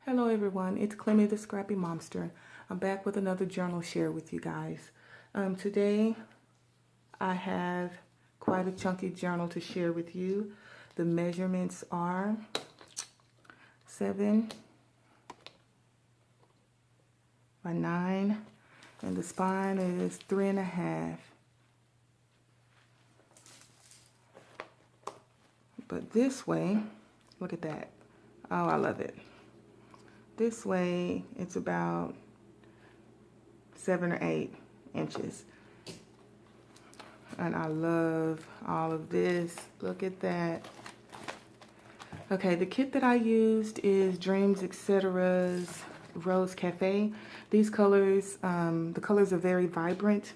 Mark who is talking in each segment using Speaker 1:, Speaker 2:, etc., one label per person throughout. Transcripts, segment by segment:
Speaker 1: Hello everyone, it's Clemmy the Scrappy Momster. I'm back with another journal share with you guys. Today I have quite a chunky journal to share with you. The measurements are 7 by 9 and the spine is 3.5. But this way, look at that. Oh, I love it. This way, it's about 7 or 8 inches. And I love all of this. Look at that. Okay, the kit that I used is Dreamz Etc Rose Cafe. These colors, the colors are very vibrant,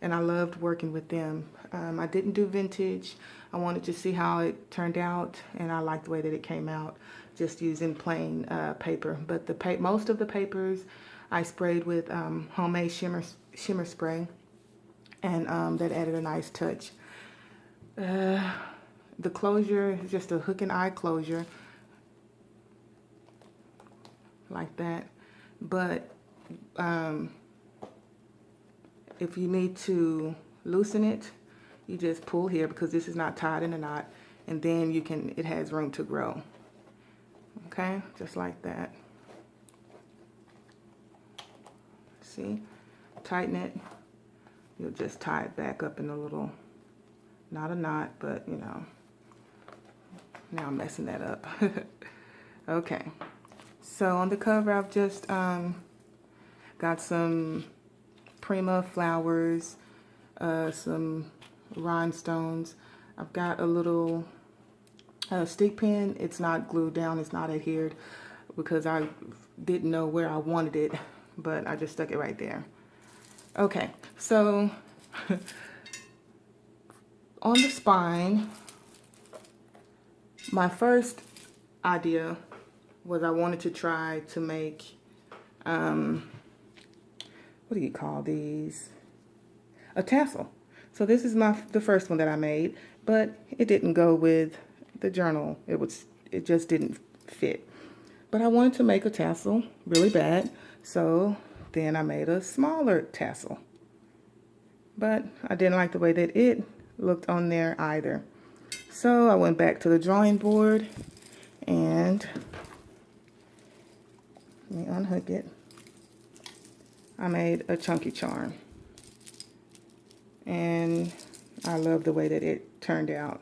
Speaker 1: and I loved working with them. I didn't do vintage. I wanted to see how it turned out, and I liked the way that it came out, just using plain paper. But most of the papers I sprayed with homemade shimmer spray, and that added a nice touch. The closure is just a hook and eye closure, like that. But if you need to loosen it, you just pull here because this is not tied in a knot, and then it has room to grow. Okay, just like that. See, tighten it. You'll just tie it back up in a little, not a knot, but you know, now I'm messing that up. Okay, so on the cover I've just got some Prima flowers, some rhinestones. I've got a little stick pin. It's not glued down, it's not adhered because I didn't know where I wanted it, but I just stuck it right there. Okay, so on the spine, my first idea was I wanted to try to make, what do you call these? A tassel. So this is the first one that I made, but it didn't go with the journal. It just didn't fit. But I wanted to make a tassel really bad, so then I made a smaller tassel. But I didn't like the way that it looked on there either. So I went back to the drawing board and let me unhook it. I made a chunky charm. And I love the way that it turned out.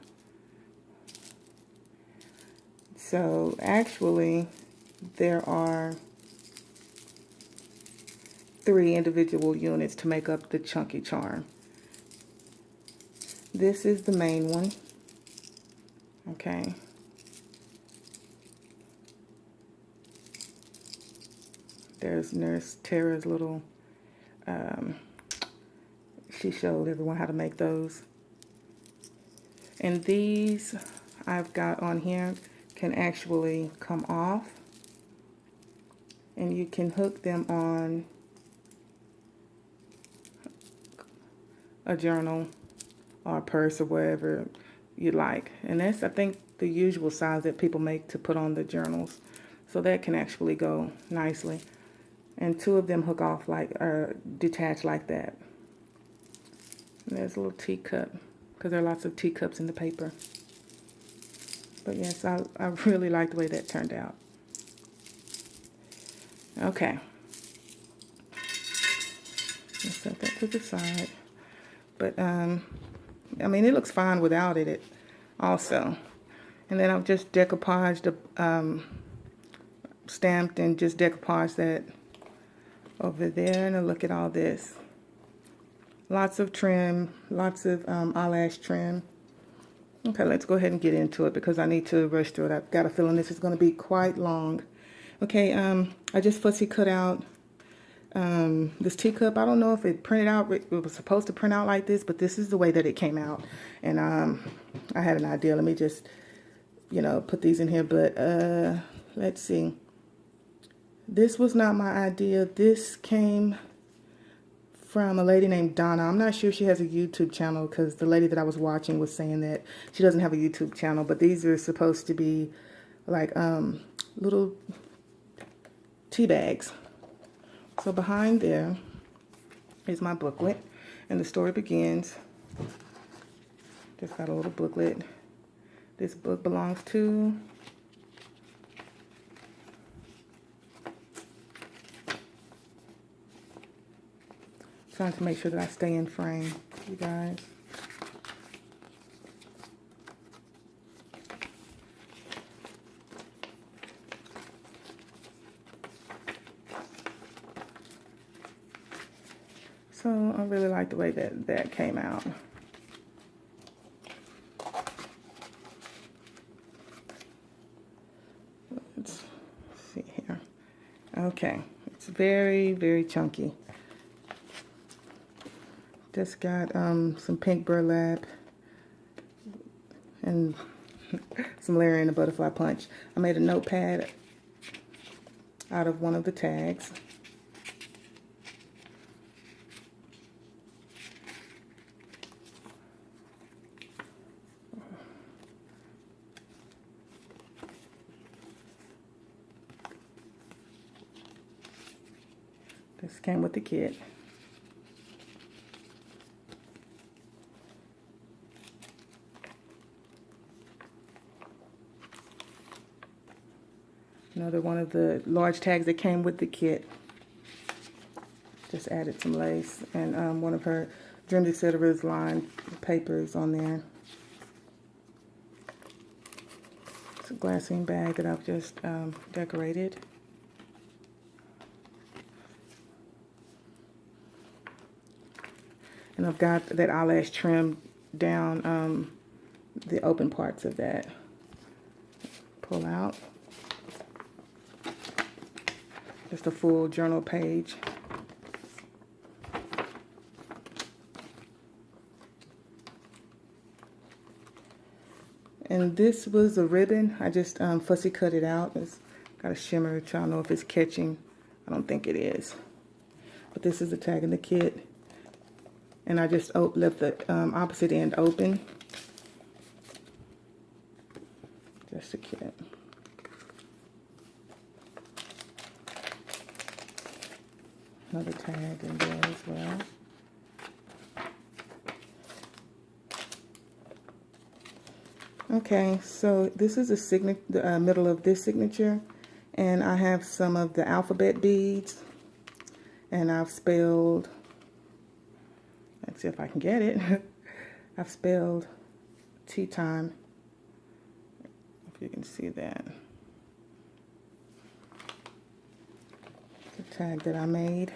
Speaker 1: So actually, there are 3 individual units to make up the chunky charm. This is the main one. Okay. There's Nurse Tara's little, she showed everyone how to make those. And these I've got on here can actually come off, and you can hook them on a journal or a purse or wherever you like. And that's, I think, the usual size that people make to put on the journals. So that can actually go nicely. And 2 of them hook off like, or detach like that. And there's a little teacup, because there are lots of teacups in the paper. But yes, I really like the way that turned out. Okay. Let's set that to the side. But, I mean, it looks fine without it also. And then I've just decoupaged, stamped and just decoupaged that over there. And look at all this. Lots of trim, lots of eyelash trim. Okay, let's go ahead and get into it because I need to rush through it. I've got a feeling this is going to be quite long. Okay, I just fussy cut out this teacup. I don't know if it printed out, it was supposed to print out like this, but this is the way that it came out. And I had an idea. Let me just, you know, put these in here. But let's see. This was not my idea. This came from a lady named Donna. I'm not sure if she has a YouTube channel because the lady that I was watching was saying that she doesn't have a YouTube channel, but these are supposed to be like little tea bags. So behind there is my booklet, and the story begins. Just got a little booklet. This book belongs to trying to make sure that I stay in frame, you guys. So I really like the way that came out. Let's see here. Okay, it's very, very chunky. Just got some pink burlap and some layering and a butterfly punch. I made a notepad out of one of the tags. This came with the kit. Another one of the large tags that came with the kit. Just added some lace and one of her Dreamz Etc Rose line papers on there. It's a glassine bag that I've just decorated. And I've got that eyelash trim down the open parts of that. Pull out. Just a full journal page. And this was a ribbon. I just fussy cut it out. It's got a shimmer. Trying to know if it's catching. I don't think it is. But this is the tag in the kit. And I just left the opposite end open. Just a kit. Another tag in there as well. Okay, so this is the middle of this signature, and I have some of the alphabet beads, and I've spelled, let's see if I can get it. I've spelled tea time, if you can see that. The tag that I made.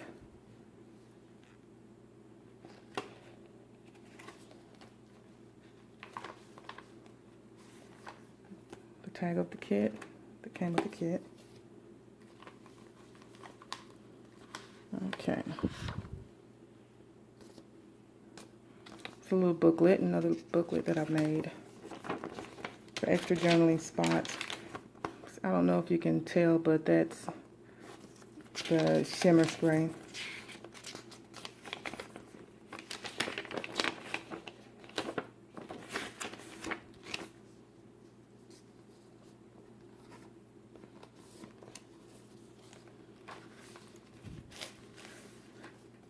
Speaker 1: The tag of the kit that came with the kit. Okay. It's a little booklet, another booklet that I've made for extra journaling spots. I don't know if you can tell, but that's the shimmer spray.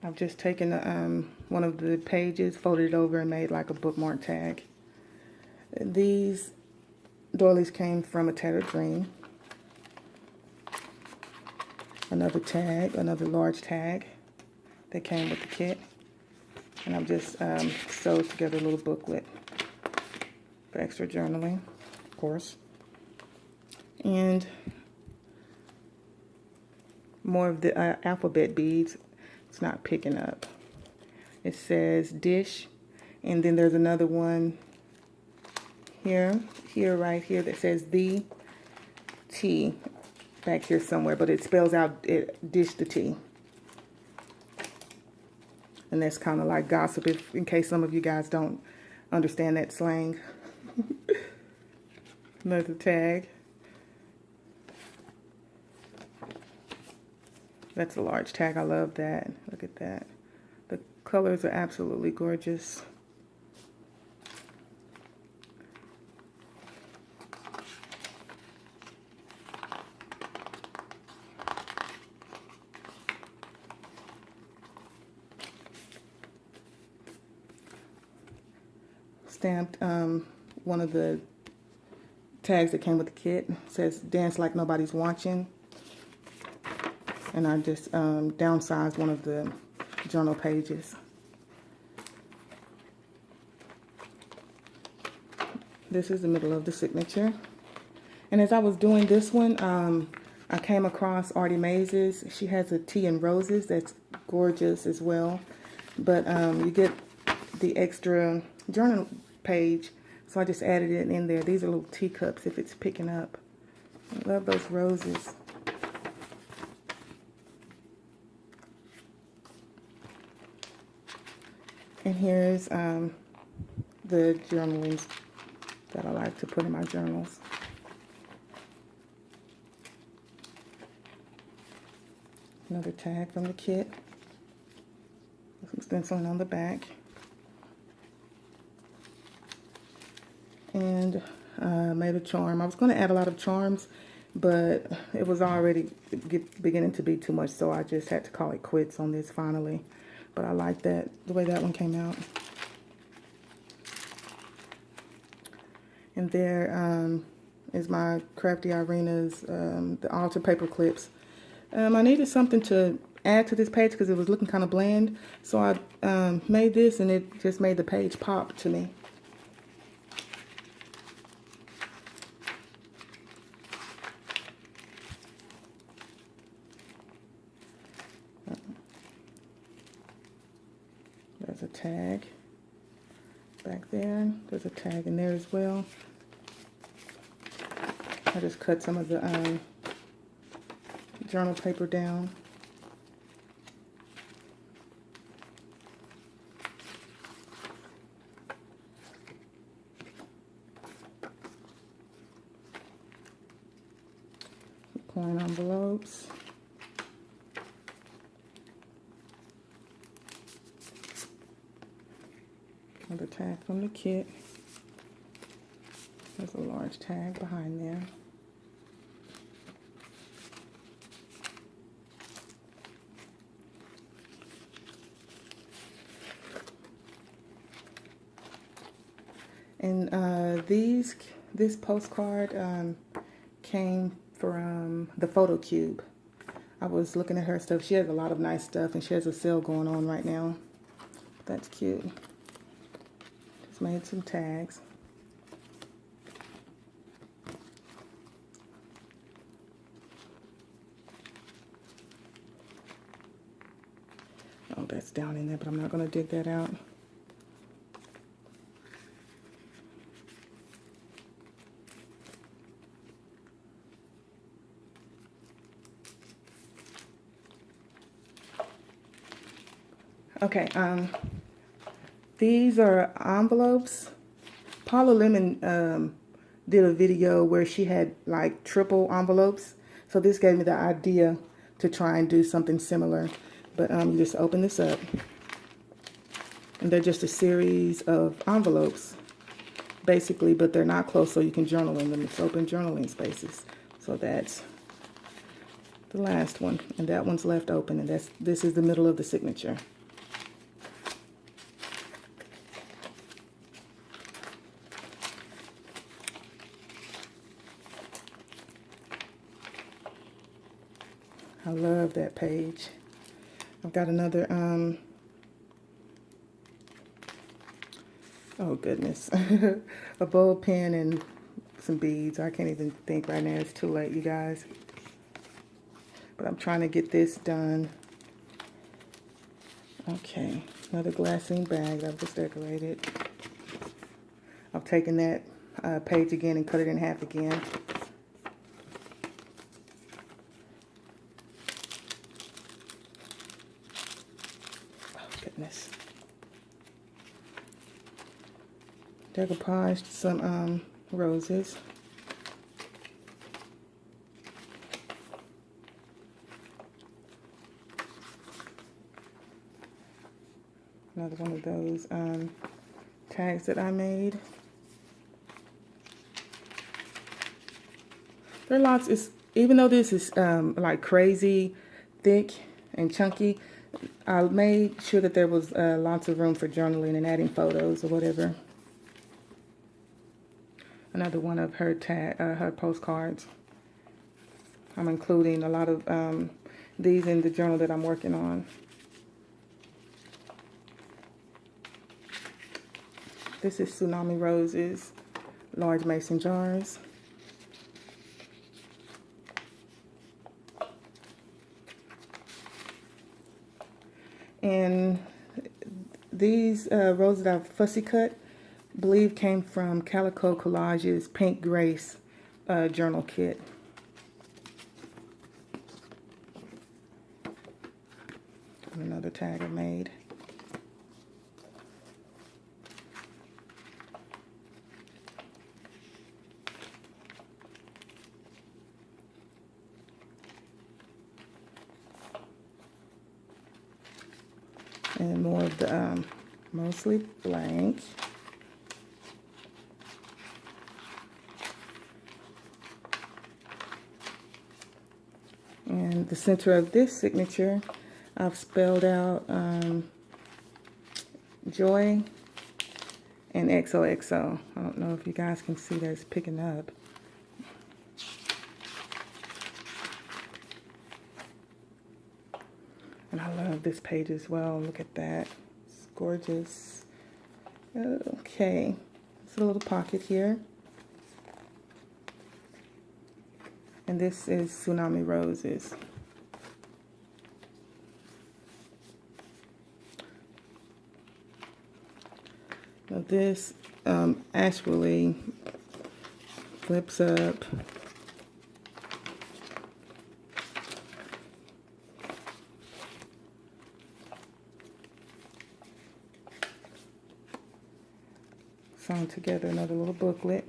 Speaker 1: I've just taken one of the pages, folded it over, and made like a bookmark tag. These doilies came from A Tattered Dream. Another tag, another large tag that came with the kit. And I've just sewed together a little booklet for extra journaling, of course. And more of the alphabet beads. It's not picking up. It says dish, and then there's another one here, right here, that says the tea back here somewhere, but it spells out dish the tea. And that's kind of like gossip, in case some of you guys don't understand that slang. Another tag. That's a large tag. I love that. Look at that. The colors are absolutely gorgeous. stamped one of the tags that came with the kit. It says dance like nobody's watching. And I just downsized one of the journal pages. This is the middle of the signature. And as I was doing this one, I came across Artie Maze's. She has a tea and roses that's gorgeous as well. But you get the extra journal page, so I just added it in there. These are little teacups if it's picking up. I love those roses. And here's the journalings that I like to put in my journals. Another tag from the kit. Some stenciling on the back. And made a charm. I was going to add a lot of charms, but it was already beginning to be too much, so I just had to call it quits on this finally. But I like that, the way that one came out. And there is my Crafty Irina's, the altar paper clips. I needed something to add to this page because it was looking kind of bland. So I made this, and it just made the page pop to me. There's a tag back there. There's a tag in there as well. I just cut some of the journal paper down. Coin envelopes. Another tag from the kit. There's a large tag behind there. And this postcard came from ThePhotoCube. I was looking at her stuff. She has a lot of nice stuff, and she has a sale going on right now. That's cute. Just made some tags. Oh, that's down in there, but I'm not going to dig that out. Okay, these are envelopes. Paula Lemon did a video where she had like triple envelopes. So this gave me the idea to try and do something similar. But you just open this up. And they're just a series of envelopes, basically, but they're not closed, so you can journal in them. It's open journaling spaces. So that's the last one. And that one's left open, and this is the middle of the signature. I love that page. I've got another, oh goodness, a bowl pen and some beads. I can't even think right now. It's too late, you guys. But I'm trying to get this done. Okay, another glassine bag that I've just decorated. I've taken that page again and cut it in half again. Goodness. Decoupaged some roses. Another one of those tags that I made. There are lots. Even though this is like crazy thick and chunky, I made sure that there was lots of room for journaling and adding photos or whatever. another one of her her postcards. I'm including a lot of these in the journal that I'm working on. This is Tsunami Rose's large mason jars. And these roses that I've fussy cut, I believe came from Calico Collage's Pink Grace journal kit. Another tag I made. And more of the mostly blank. And the center of this signature, I've spelled out Joy and XOXO. I don't know if you guys can see that it's picking up. And I love this page as well. Look at that. It's gorgeous. Okay. It's a little pocket here. And this is Tsunami Roses. Now this actually flips up. Sewn together another little booklet.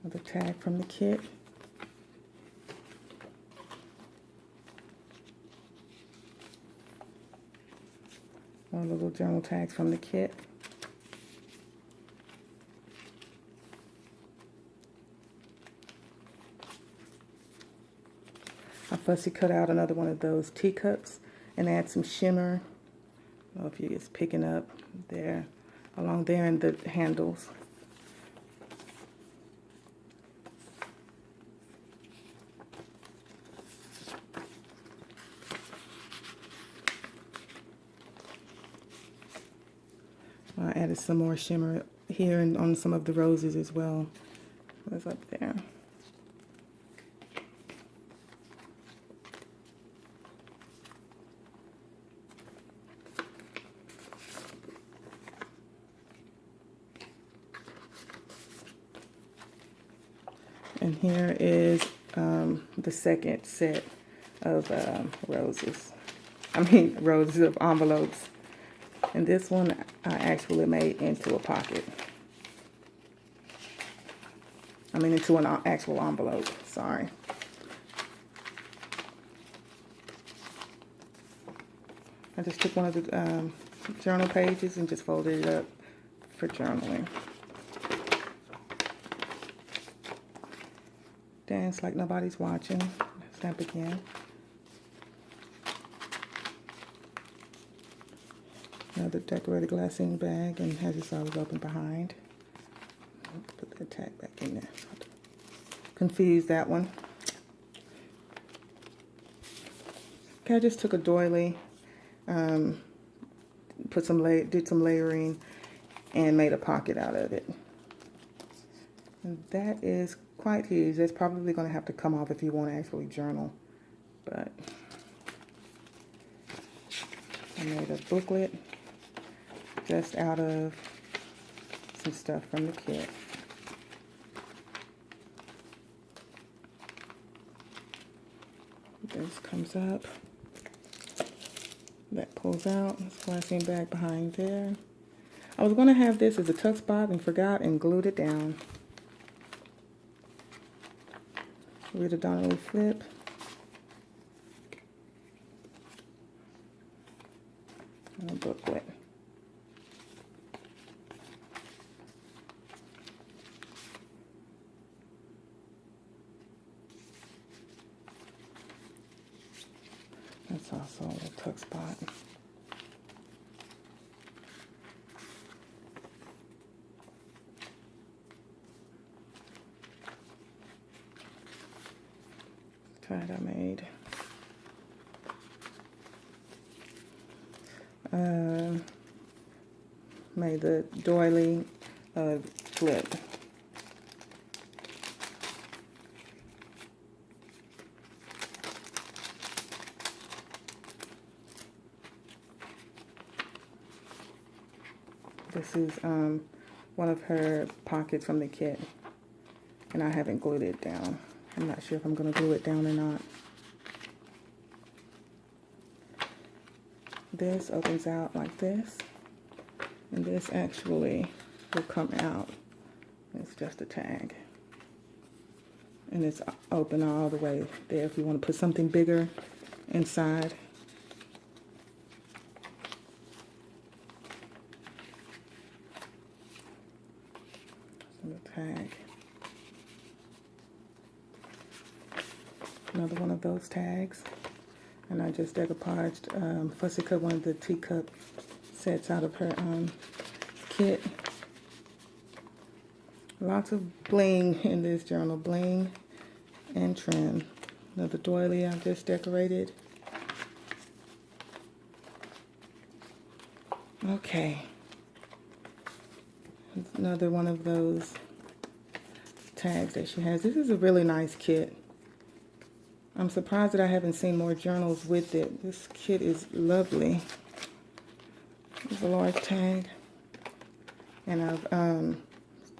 Speaker 1: Another tag from the kit. One of the little journal tags from the kit. I fussy cut out another one of those teacups and add some shimmer. I don't know if you're just picking up there, along there in the handles. I added some more shimmer here and on some of the roses as well. That's up there. And here is the second set of roses. Roses of envelopes. And this one I actually made into a pocket. Into an actual envelope, sorry. I just took one of the journal pages and just folded it up for journaling. Dance like nobody's watching. Snap again. Another decorated glassine bag and has its always open behind. Put that tag back in there. Confused that one. Okay, I just took a doily, did some layering, and made a pocket out of it. And that is quite huge. That's probably going to have to come off if you want to actually journal. But I made a booklet just out of some stuff from the kit. This comes up. That pulls out. This glassine bag behind there. I was going to have this as a tuck spot and forgot and glued it down. Read it down and flip. And a booklet. That's also a little tuck spot. Tag I made. Made the doily flip. This is one of her pockets from the kit, and I haven't glued it down. I'm not sure if I'm going to glue it down or not. This opens out like this, and this actually will come out. It's just a tag, and it's open all the way there if you want to put something bigger inside. Tag. Another one of those tags, and I just decoupaged fussy cut one of the teacup sets out of her kit. Lots of bling in this journal, bling and trim. Another doily I've just decorated. Okay, another one of those tags that she has. This is a really nice kit. I'm surprised that I haven't seen more journals with it. This kit is lovely. It's a large tag, and I've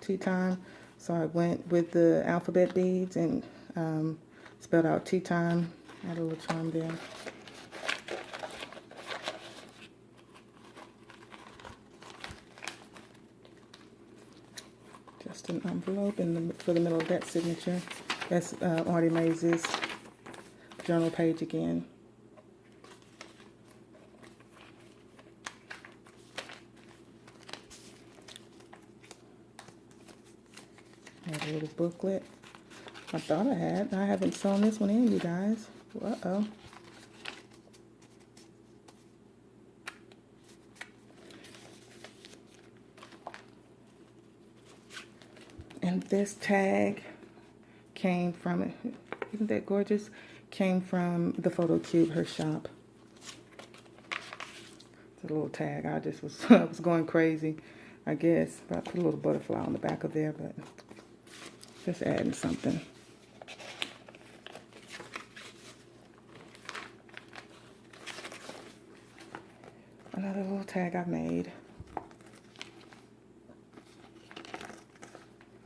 Speaker 1: tea time, so I went with the alphabet beads and spelled out tea time. Add a little charm there. Just an envelope for the middle of that signature. That's Artie Mays' journal page again. Have a little booklet. I thought I had. I haven't sewn this one in, you guys. Uh-oh. And this tag came from, isn't that gorgeous? Came from ThePhotoCube, her shop. It's a little tag. I just was, I was going crazy, I guess. But I put a little butterfly on the back of there, but just adding something. Another little tag I made.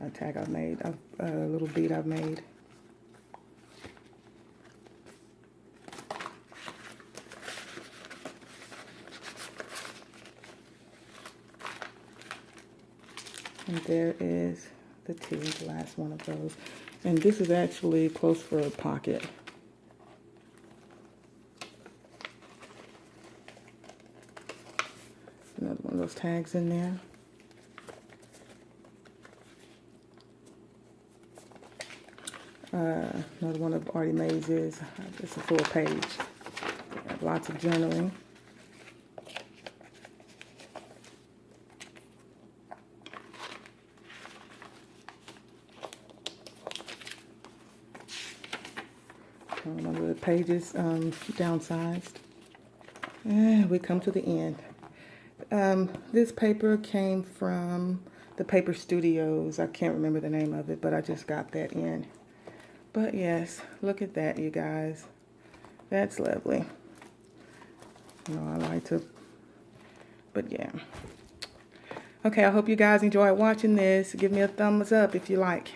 Speaker 1: A tag I've made, a little bead I've made. And there is the T, the last one of those. And this is actually close for a pocket. Another one of those tags in there. Another one of Artie Mays'. It's a full page. Lots of journaling. One of the pages downsized. And we come to the end. This paper came from the Paper Studios. I can't remember the name of it, but I just got that in. But yes, look at that, you guys. That's lovely. You know, I like to, but yeah. Okay, I hope you guys enjoyed watching this. Give me a thumbs up if you like.